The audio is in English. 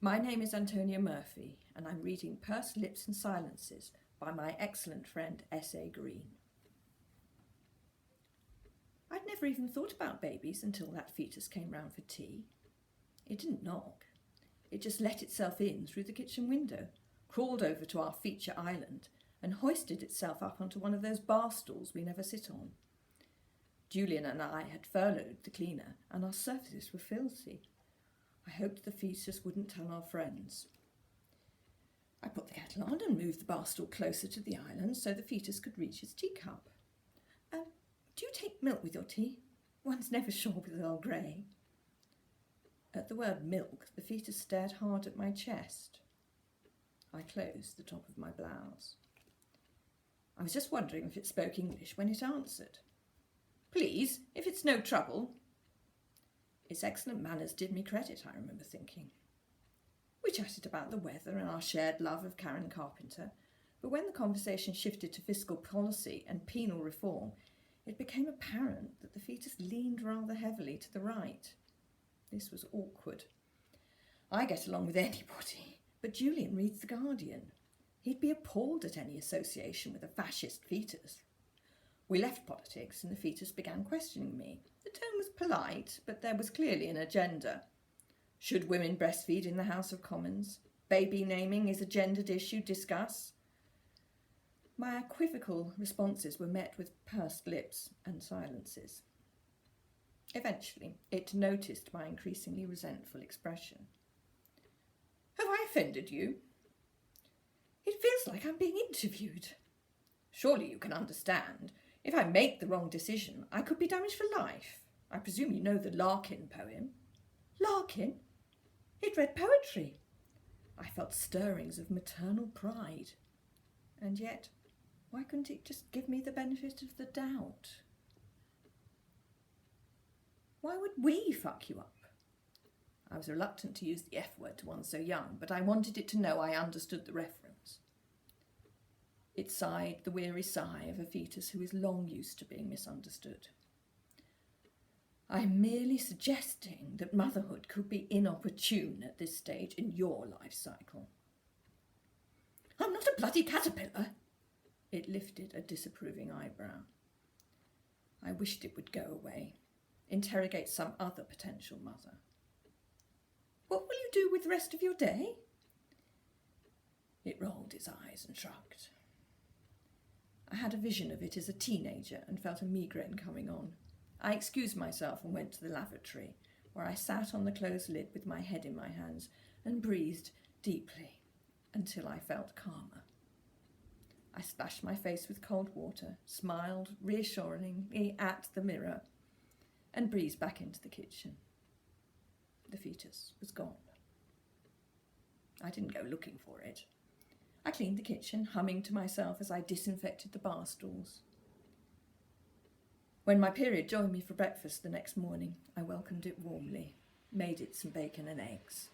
My name is Antonia Murphy, and I'm reading Pursed Lips and Silences by my excellent friend S.A. Greene. I'd never even thought about babies until that fetus came round for tea. It didn't knock. It just let itself in through the kitchen window, crawled over to our feature island, and hoisted itself up onto one of those bar stools we never sit on. Julian and I had furloughed the cleaner, and our surfaces were filthy. I hoped the fetus wouldn't tell our friends. I put the kettle on and moved the bar stool closer to the island so the fetus could reach its teacup. Do you take milk with your tea? One's never sure with Earl Grey. At the word milk, the fetus stared hard at my chest. I closed the top of my blouse. I was just wondering if it spoke English when it answered. Please, if it's no trouble. Its excellent manners did me credit, I remember thinking. We chatted about the weather and our shared love of Karen Carpenter, but when the conversation shifted to fiscal policy and penal reform, it became apparent that the fetus leaned rather heavily to the right. This was awkward. I get along with anybody, but Julian reads The Guardian. He'd be appalled at any association with a fascist fetus. We left politics and the fetus began questioning me. The tone was polite, but there was clearly an agenda. Should women breastfeed in the House of Commons? Baby naming is a gendered issue, discuss. My equivocal responses were met with pursed lips and silences. Eventually, it noticed my increasingly resentful expression. Have I offended you? It feels like I'm being interviewed. Surely you can understand. If I make the wrong decision, I could be damaged for life. I presume you know the Larkin poem. Larkin? It read poetry. I felt stirrings of maternal pride. And yet, why couldn't it just give me the benefit of the doubt? Why would we fuck you up? I was reluctant to use the F word to one so young, but I wanted it to know I understood the reference. It sighed the weary sigh of a fetus who is long used to being misunderstood. I'm merely suggesting that motherhood could be inopportune at this stage in your life cycle. I'm not a bloody caterpillar. It lifted a disapproving eyebrow. I wished it would go away. Interrogate some other potential mother. What will you do with the rest of your day? It rolled its eyes and shrugged. I had a vision of it as a teenager and felt a migraine coming on. I excused myself and went to the lavatory, where I sat on the closed lid with my head in my hands and breathed deeply until I felt calmer. I splashed my face with cold water, smiled reassuringly at the mirror, and breezed back into the kitchen. The fetus was gone. I didn't go looking for it. I cleaned the kitchen, humming to myself as I disinfected the bar stools. When my period joined me for breakfast the next morning, I welcomed it warmly, made it some bacon and eggs.